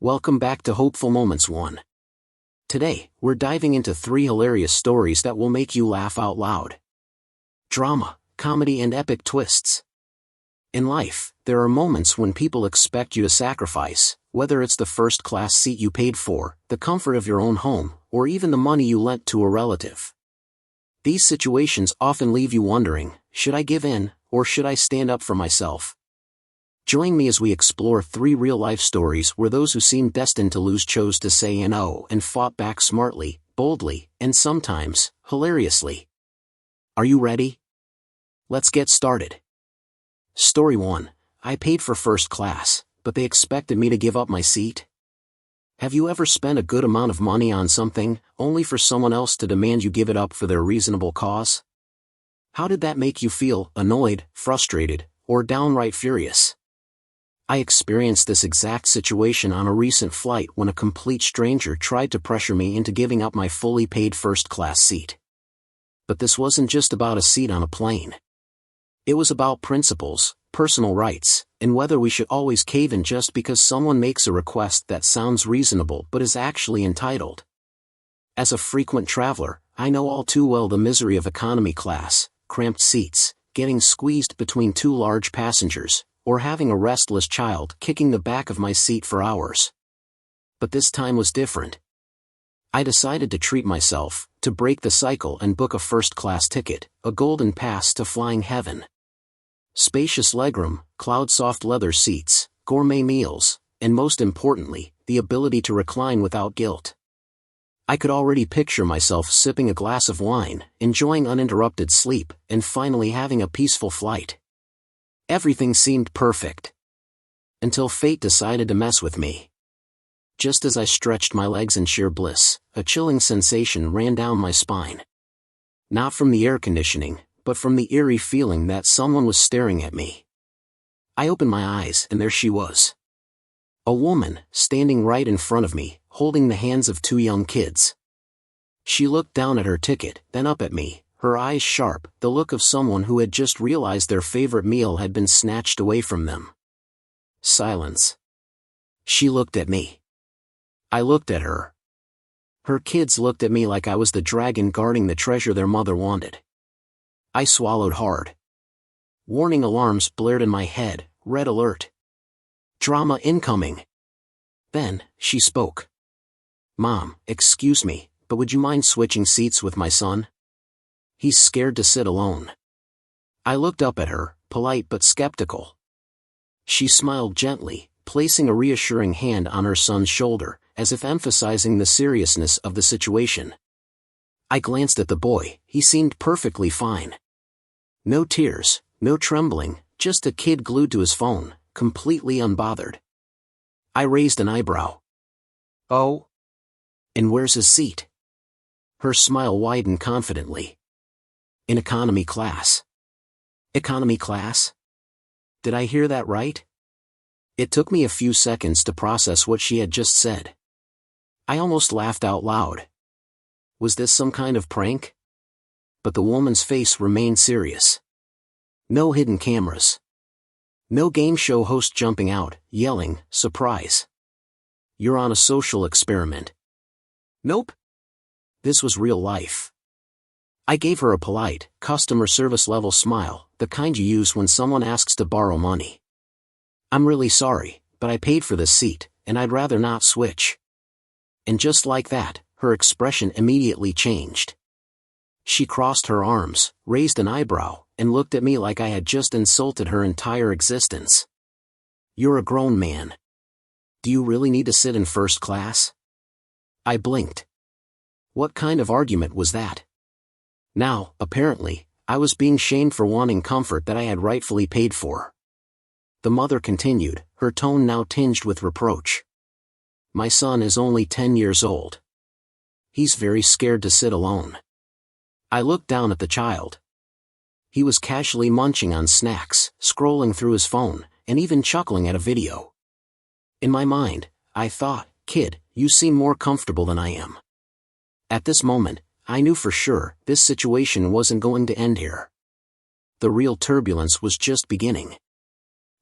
Welcome back to Hopeful Moments 1. Today, we're diving into 3 hilarious stories that will make you laugh out loud. Drama, comedy and epic twists. In life, there are moments when people expect you to sacrifice, whether it's the first-class seat you paid for, the comfort of your own home, or even the money you lent to a relative. These situations often leave you wondering, should I give in, or should I stand up for myself? Join me as we explore 3 real-life stories where those who seemed destined to lose chose to say no and fought back smartly, boldly, and sometimes, hilariously. Are you ready? Let's get started. Story 1. I paid for first class, but they expected me to give up my seat? Have you ever spent a good amount of money on something, only for someone else to demand you give it up for their reasonable cause? How did that make you feel? Annoyed, frustrated, or downright furious? I experienced this exact situation on a recent flight when a complete stranger tried to pressure me into giving up my fully paid first-class seat. But this wasn't just about a seat on a plane. It was about principles, personal rights, and whether we should always cave in just because someone makes a request that sounds reasonable but is actually entitled. As a frequent traveler, I know all too well the misery of economy class, cramped seats, getting squeezed between 2 large passengers, or having a restless child kicking the back of my seat for hours. But this time was different. I decided to treat myself, to break the cycle and book a first-class ticket, a golden pass to flying heaven. Spacious legroom, cloud-soft leather seats, gourmet meals, and most importantly, the ability to recline without guilt. I could already picture myself sipping a glass of wine, enjoying uninterrupted sleep, and finally having a peaceful flight. Everything seemed perfect. Until fate decided to mess with me. Just as I stretched my legs in sheer bliss, a chilling sensation ran down my spine. Not from the air conditioning, but from the eerie feeling that someone was staring at me. I opened my eyes and there she was. A woman, standing right in front of me, holding the hands of 2 young kids. She looked down at her ticket, then up at me, her eyes sharp, the look of someone who had just realized their favorite meal had been snatched away from them. Silence. She looked at me. I looked at her. Her kids looked at me like I was the dragon guarding the treasure their mother wanted. I swallowed hard. Warning alarms blared in my head, red alert. Drama incoming. Then, she spoke. "Mom, excuse me, but would you mind switching seats with my son? He's scared to sit alone." I looked up at her, polite but skeptical. She smiled gently, placing a reassuring hand on her son's shoulder, as if emphasizing the seriousness of the situation. I glanced at the boy, he seemed perfectly fine. No tears, no trembling, just a kid glued to his phone, completely unbothered. I raised an eyebrow. "Oh? And where's his seat?" Her smile widened confidently. "In economy class." Economy class? Did I hear that right? It took me a few seconds to process what she had just said. I almost laughed out loud. Was this some kind of prank? But the woman's face remained serious. No hidden cameras. No game show host jumping out, yelling, "Surprise! You're on a social experiment." Nope. This was real life. I gave her a polite, customer service level smile, the kind you use when someone asks to borrow money. "I'm really sorry, but I paid for this seat, and I'd rather not switch." And just like that, her expression immediately changed. She crossed her arms, raised an eyebrow, and looked at me like I had just insulted her entire existence. "You're a grown man. Do you really need to sit in first class?" I blinked. What kind of argument was that? Now, apparently, I was being shamed for wanting comfort that I had rightfully paid for. The mother continued, her tone now tinged with reproach. "My son is only 10 years old. He's very scared to sit alone." I looked down at the child. He was casually munching on snacks, scrolling through his phone, and even chuckling at a video. In my mind, I thought, "Kid, you seem more comfortable than I am." At this moment, I knew for sure this situation wasn't going to end here. The real turbulence was just beginning.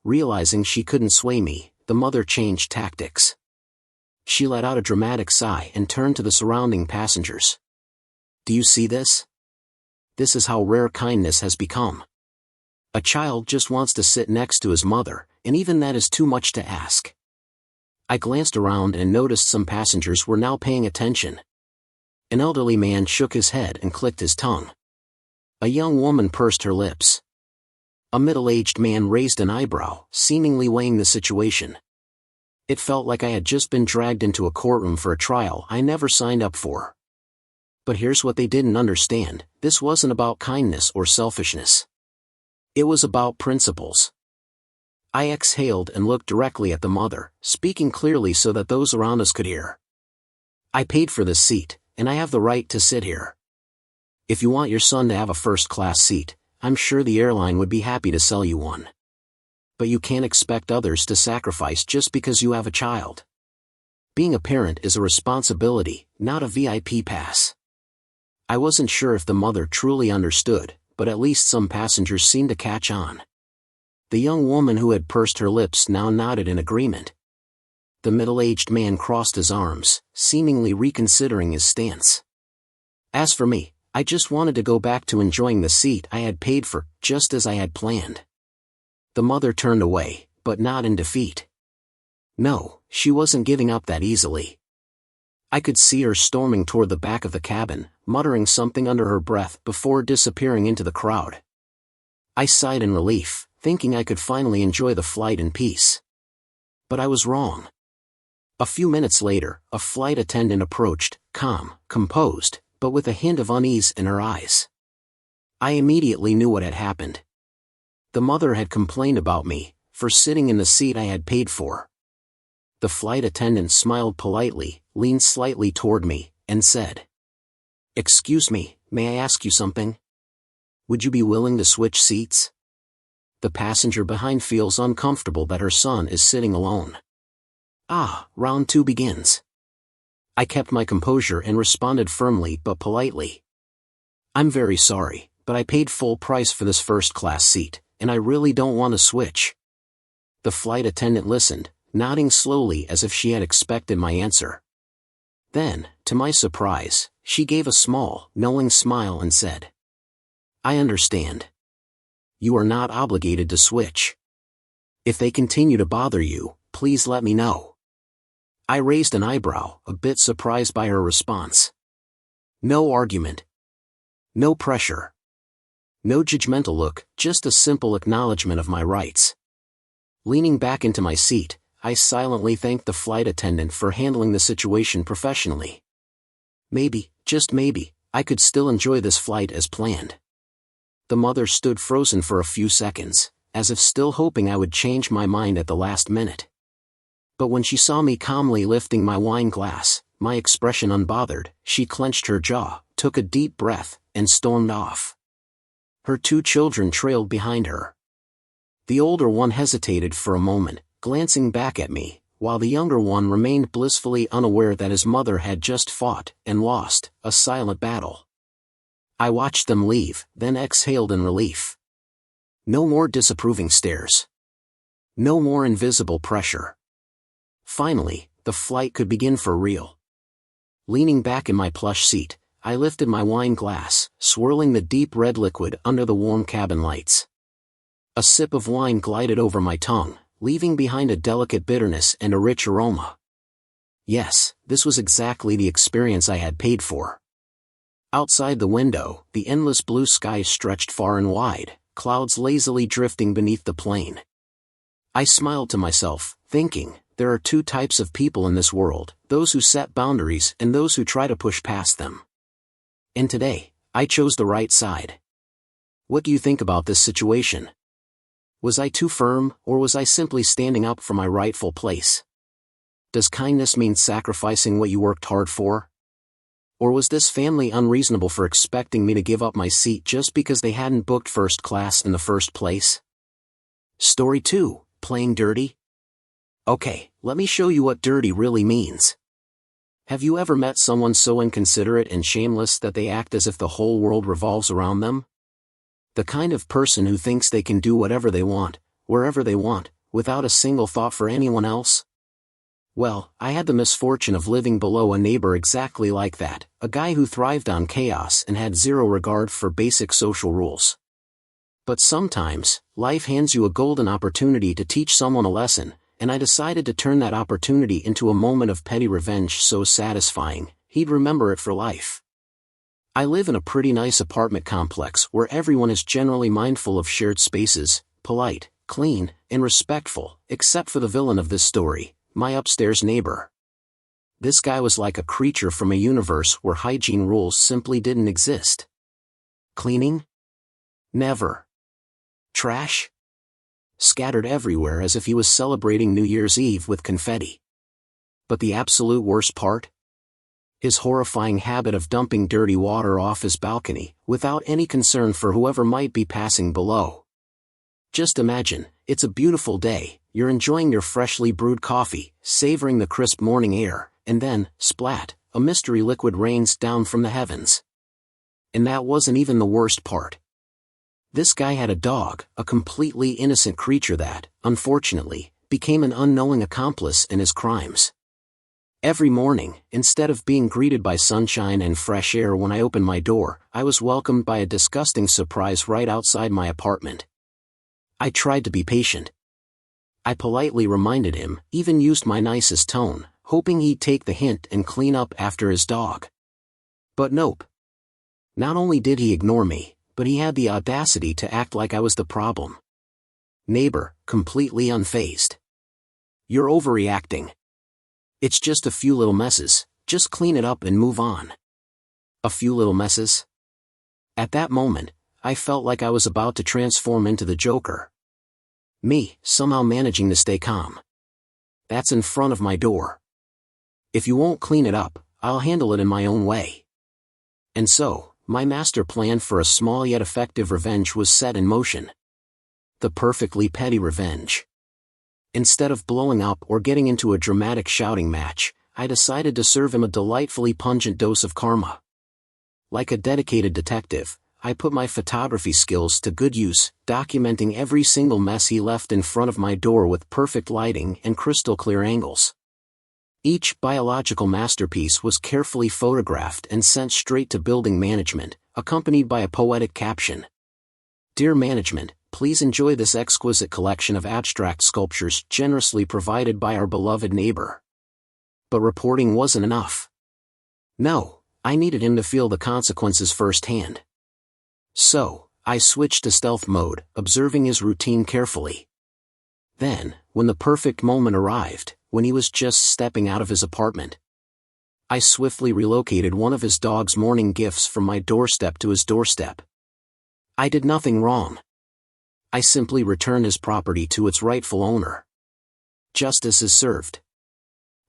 Realizing she couldn't sway me, the mother changed tactics. She let out a dramatic sigh and turned to the surrounding passengers. Do you see this? This is how rare kindness has become. A child just wants to sit next to his mother, and even that is too much to ask. I glanced around and noticed some passengers were now paying attention. An elderly man shook his head and clicked his tongue. A young woman pursed her lips. A middle-aged man raised an eyebrow, seemingly weighing the situation. It felt like I had just been dragged into a courtroom for a trial I never signed up for. But here's what they didn't understand: this wasn't about kindness or selfishness. It was about principles. I exhaled and looked directly at the mother, speaking clearly so that those around us could hear. I paid for this seat, and I have the right to sit here. If you want your son to have a first-class seat, I'm sure the airline would be happy to sell you one. But you can't expect others to sacrifice just because you have a child. Being a parent is a responsibility, not a VIP pass. I wasn't sure if the mother truly understood, but at least some passengers seemed to catch on. The young woman who had pursed her lips now nodded in agreement. The middle-aged man crossed his arms, seemingly reconsidering his stance. As for me, I just wanted to go back to enjoying the seat I had paid for, just as I had planned. The mother turned away, but not in defeat. No, she wasn't giving up that easily. I could see her storming toward the back of the cabin, muttering something under her breath before disappearing into the crowd. I sighed in relief, thinking I could finally enjoy the flight in peace. But I was wrong. A few minutes later, a flight attendant approached, calm, composed, but with a hint of unease in her eyes. I immediately knew what had happened. The mother had complained about me for sitting in the seat I had paid for. The flight attendant smiled politely, leaned slightly toward me, and said, "Excuse me, may I ask you something? Would you be willing to switch seats? The passenger behind feels uncomfortable that her son is sitting alone." Round 2 begins. I kept my composure and responded firmly but politely. "I'm very sorry, but I paid full price for this first-class seat, and I really don't want to switch." The flight attendant listened, nodding slowly as if she had expected my answer. Then, to my surprise, she gave a small, knowing smile and said, "I understand. You are not obligated to switch. If they continue to bother you, please let me know." I raised an eyebrow, a bit surprised by her response. No argument. No pressure. No judgmental look, just a simple acknowledgement of my rights. Leaning back into my seat, I silently thanked the flight attendant for handling the situation professionally. Maybe, just maybe, I could still enjoy this flight as planned. The mother stood frozen for a few seconds, as if still hoping I would change my mind at the last minute. But when she saw me calmly lifting my wine glass, my expression unbothered, she clenched her jaw, took a deep breath, and stormed off. Her 2 children trailed behind her. The older one hesitated for a moment, glancing back at me, while the younger one remained blissfully unaware that his mother had just fought, and lost, a silent battle. I watched them leave, then exhaled in relief. No more disapproving stares. No more invisible pressure. Finally, the flight could begin for real. Leaning back in my plush seat, I lifted my wine glass, swirling the deep red liquid under the warm cabin lights. A sip of wine glided over my tongue, leaving behind a delicate bitterness and a rich aroma. Yes, this was exactly the experience I had paid for. Outside the window, the endless blue sky stretched far and wide, clouds lazily drifting beneath the plane. I smiled to myself, thinking, there are 2 types of people in this world, those who set boundaries and those who try to push past them. And today, I chose the right side. What do you think about this situation? Was I too firm, or was I simply standing up for my rightful place? Does kindness mean sacrificing what you worked hard for? Or was this family unreasonable for expecting me to give up my seat just because they hadn't booked first class in the first place? Story 2, playing dirty? Okay, let me show you what dirty really means. Have you ever met someone so inconsiderate and shameless that they act as if the whole world revolves around them? The kind of person who thinks they can do whatever they want, wherever they want, without a single thought for anyone else? Well, I had the misfortune of living below a neighbor exactly like that, a guy who thrived on chaos and had zero regard for basic social rules. But sometimes, life hands you a golden opportunity to teach someone a lesson, and I decided to turn that opportunity into a moment of petty revenge so satisfying, he'd remember it for life. I live in a pretty nice apartment complex where everyone is generally mindful of shared spaces, polite, clean, and respectful, except for the villain of this story, my upstairs neighbor. This guy was like a creature from a universe where hygiene rules simply didn't exist. Cleaning? Never. Trash? Scattered everywhere as if he was celebrating New Year's Eve with confetti. But the absolute worst part? His horrifying habit of dumping dirty water off his balcony, without any concern for whoever might be passing below. Just imagine, it's a beautiful day, you're enjoying your freshly brewed coffee, savoring the crisp morning air, and then, splat, a mystery liquid rains down from the heavens. And that wasn't even the worst part. This guy had a dog, a completely innocent creature that, unfortunately, became an unknowing accomplice in his crimes. Every morning, instead of being greeted by sunshine and fresh air when I opened my door, I was welcomed by a disgusting surprise right outside my apartment. I tried to be patient. I politely reminded him, even used my nicest tone, hoping he'd take the hint and clean up after his dog. But nope. Not only did he ignore me, but he had the audacity to act like I was the problem. Neighbor, completely unfazed. You're overreacting. It's just a few little messes, just clean it up and move on. A few little messes? At that moment, I felt like I was about to transform into the Joker. Me, somehow managing to stay calm. That's in front of my door. If you won't clean it up, I'll handle it in my own way. And so, my master plan for a small yet effective revenge was set in motion. The perfectly petty revenge. Instead of blowing up or getting into a dramatic shouting match, I decided to serve him a delightfully pungent dose of karma. Like a dedicated detective, I put my photography skills to good use, documenting every single mess he left in front of my door with perfect lighting and crystal clear angles. Each biological masterpiece was carefully photographed and sent straight to building management, accompanied by a poetic caption. Dear management, please enjoy this exquisite collection of abstract sculptures generously provided by our beloved neighbor. But reporting wasn't enough. No, I needed him to feel the consequences firsthand. So, I switched to stealth mode, observing his routine carefully. Then, when the perfect moment arrived, when he was just stepping out of his apartment, I swiftly relocated one of his dog's morning gifts from my doorstep to his doorstep. I did nothing wrong. I simply returned his property to its rightful owner. Justice is served.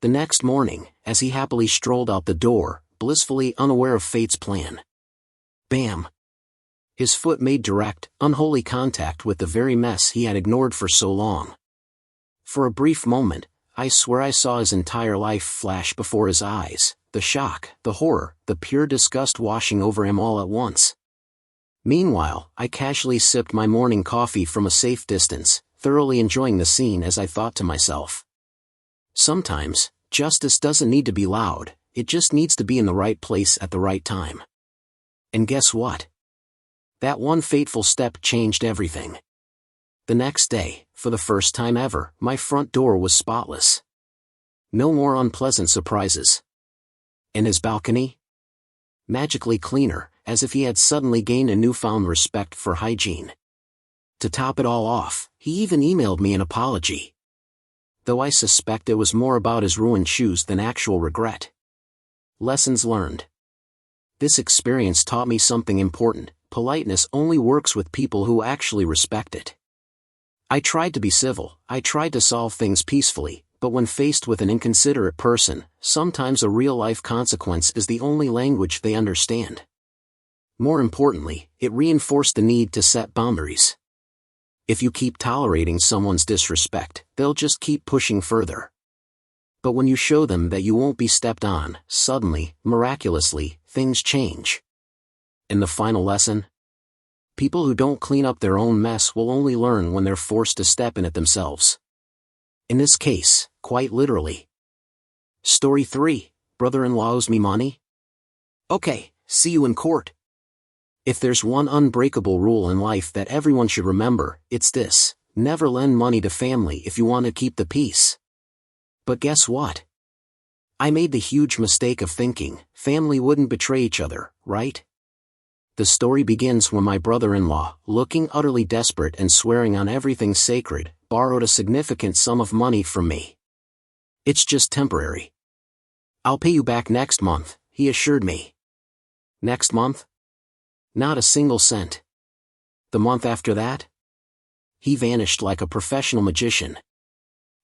The next morning, as he happily strolled out the door, blissfully unaware of fate's plan. Bam! His foot made direct, unholy contact with the very mess he had ignored for so long. For a brief moment, I swear I saw his entire life flash before his eyes, the shock, the horror, the pure disgust washing over him all at once. Meanwhile, I casually sipped my morning coffee from a safe distance, thoroughly enjoying the scene as I thought to myself. Sometimes, justice doesn't need to be loud, it just needs to be in the right place at the right time. And guess what? That one fateful step changed everything. The next day, for the first time ever, my front door was spotless. No more unpleasant surprises. And his balcony? Magically cleaner, as if he had suddenly gained a newfound respect for hygiene. To top it all off, he even emailed me an apology. Though I suspect it was more about his ruined shoes than actual regret. Lessons learned. This experience taught me something important: politeness only works with people who actually respect it. I tried to be civil, I tried to solve things peacefully, but when faced with an inconsiderate person, sometimes a real-life consequence is the only language they understand. More importantly, it reinforced the need to set boundaries. If you keep tolerating someone's disrespect, they'll just keep pushing further. But when you show them that you won't be stepped on, suddenly, miraculously, things change. And the final lesson? People who don't clean up their own mess will only learn when they're forced to step in it themselves. In this case, quite literally. Story 3, brother-in-law owes me money? Okay, see you in court. If there's one unbreakable rule in life that everyone should remember, it's this: never lend money to family if you want to keep the peace. But guess what? I made the huge mistake of thinking family wouldn't betray each other, right? The story begins when my brother-in-law, looking utterly desperate and swearing on everything sacred, borrowed a significant sum of money from me. It's just temporary. I'll pay you back next month, he assured me. Next month? Not a single cent. The month after that? He vanished like a professional magician.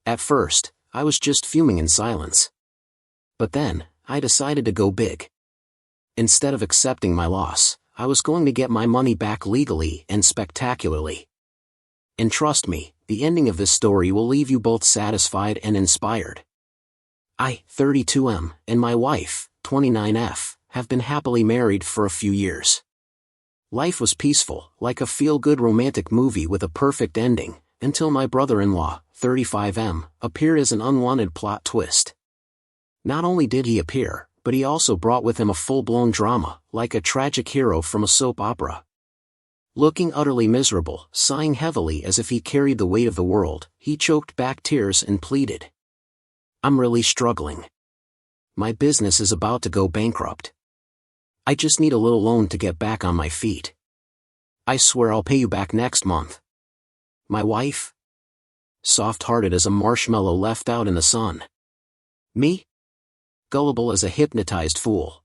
At first, I was just fuming in silence. But then, I decided to go big. Instead of accepting my loss, I was going to get my money back legally and spectacularly. And trust me, the ending of this story will leave you both satisfied and inspired. I, 32M, and my wife, 29F, have been happily married for a few years. Life was peaceful, like a feel-good romantic movie with a perfect ending, until my brother-in-law, 35M, appeared as an unwanted plot twist. Not only did he appear, but he also brought with him a full-blown drama, like a tragic hero from a soap opera. Looking utterly miserable, sighing heavily as if he carried the weight of the world, he choked back tears and pleaded. I'm really struggling. My business is about to go bankrupt. I just need a little loan to get back on my feet. I swear I'll pay you back next month. My wife? Soft-hearted as a marshmallow left out in the sun. Me? Gullible as a hypnotized fool.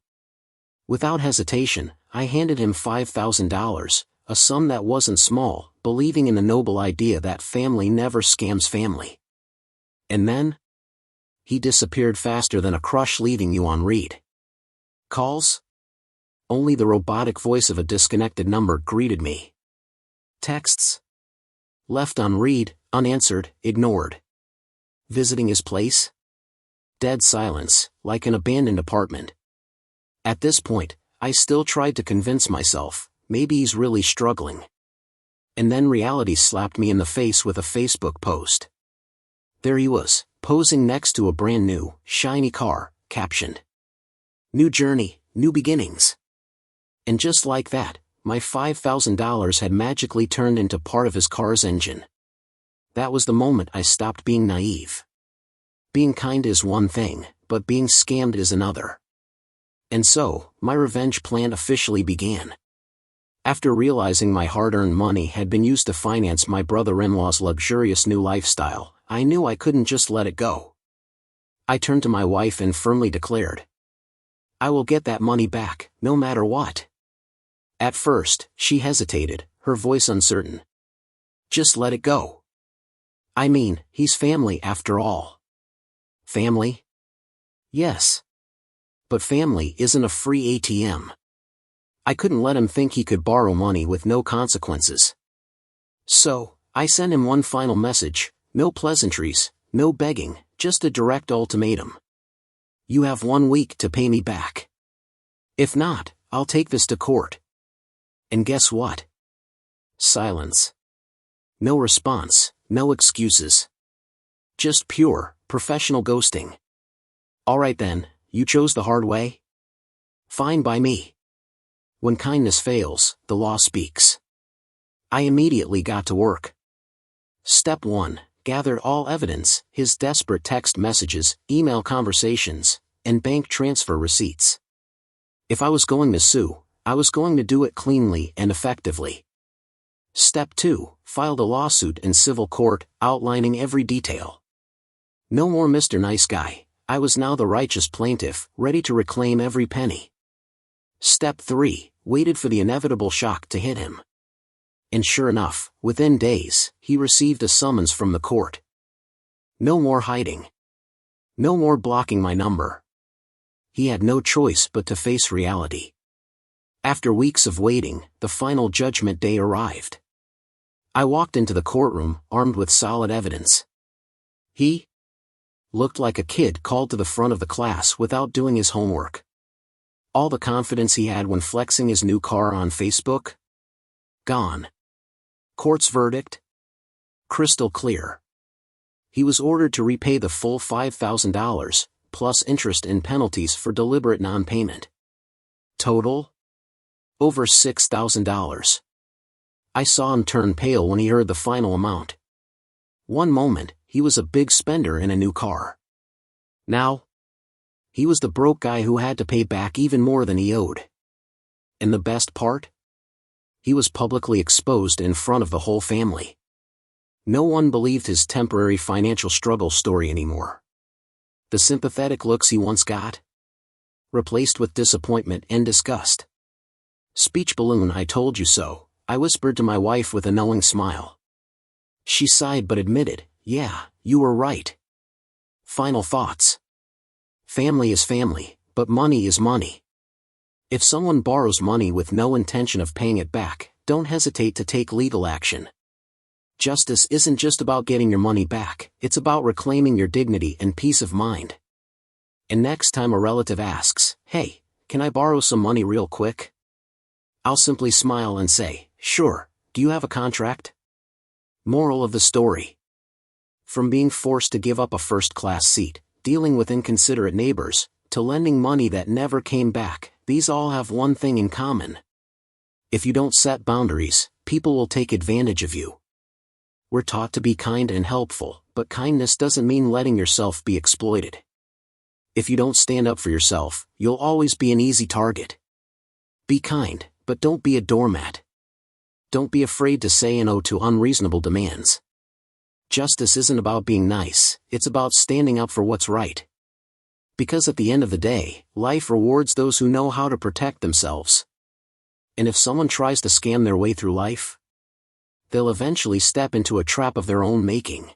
Without hesitation, I handed him $5,000, a sum that wasn't small, believing in the noble idea that family never scams family. And then? He disappeared faster than a crush leaving you on read. Calls? Only the robotic voice of a disconnected number greeted me. Texts? Left on read, unanswered, ignored. Visiting his place? Dead silence, like an abandoned apartment. At this point, I still tried to convince myself, maybe he's really struggling. And then reality slapped me in the face with a Facebook post. There he was, posing next to a brand new, shiny car, captioned, "New journey, new beginnings." And just like that, my $5,000 had magically turned into part of his car's engine. That was the moment I stopped being naive. Being kind is one thing, but being scammed is another. And so, my revenge plan officially began. After realizing my hard-earned money had been used to finance my brother-in-law's luxurious new lifestyle, I knew I couldn't just let it go. I turned to my wife and firmly declared, I will get that money back, no matter what. At first, she hesitated, her voice uncertain. Just let it go. I mean, he's family after all. Family? Yes. But family isn't a free ATM. I couldn't let him think he could borrow money with no consequences. So, I sent him one final message, no pleasantries, no begging, just a direct ultimatum. You have 1 week to pay me back. If not, I'll take this to court. And guess what? Silence. No response, no excuses. Just pure, professional ghosting. Alright then, you chose the hard way? Fine by me. When kindness fails, the law speaks. I immediately got to work. Step 1. Gathered all evidence, his desperate text messages, email conversations, and bank transfer receipts. If I was going to sue, I was going to do it cleanly and effectively. Step 2. Filed a lawsuit in civil court, outlining every detail. No more Mr. Nice Guy, I was now the righteous plaintiff, ready to reclaim every penny. Step 3. Waited for the inevitable shock to hit him. And sure enough, within days, he received a summons from the court. No more hiding. No more blocking my number. He had no choice but to face reality. After weeks of waiting, the final judgment day arrived. I walked into the courtroom, armed with solid evidence. He looked like a kid called to the front of the class without doing his homework. All the confidence he had when flexing his new car on Facebook? Gone. Court's verdict? Crystal clear. He was ordered to repay the full $5,000, plus interest and penalties for deliberate non-payment. Total? Over $6,000. I saw him turn pale when he heard the final amount. One moment, he was a big spender in a new car. Now, he was the broke guy who had to pay back even more than he owed. And the best part? He was publicly exposed in front of the whole family. No one believed his temporary financial struggle story anymore. The sympathetic looks he once got? Replaced with disappointment and disgust. Speech balloon, I told you so, I whispered to my wife with a knowing smile. She sighed but admitted, yeah, you were right. Final thoughts. Family is family, but money is money. If someone borrows money with no intention of paying it back, don't hesitate to take legal action. Justice isn't just about getting your money back, it's about reclaiming your dignity and peace of mind. And next time a relative asks, hey, can I borrow some money real quick? I'll simply smile and say, sure, do you have a contract? Moral of the story. From being forced to give up a first-class seat, dealing with inconsiderate neighbors, to lending money that never came back, these all have one thing in common. If you don't set boundaries, people will take advantage of you. We're taught to be kind and helpful, but kindness doesn't mean letting yourself be exploited. If you don't stand up for yourself, you'll always be an easy target. Be kind, but don't be a doormat. Don't be afraid to say no to unreasonable demands. Justice isn't about being nice, it's about standing up for what's right. Because at the end of the day, life rewards those who know how to protect themselves. And if someone tries to scam their way through life, they'll eventually step into a trap of their own making.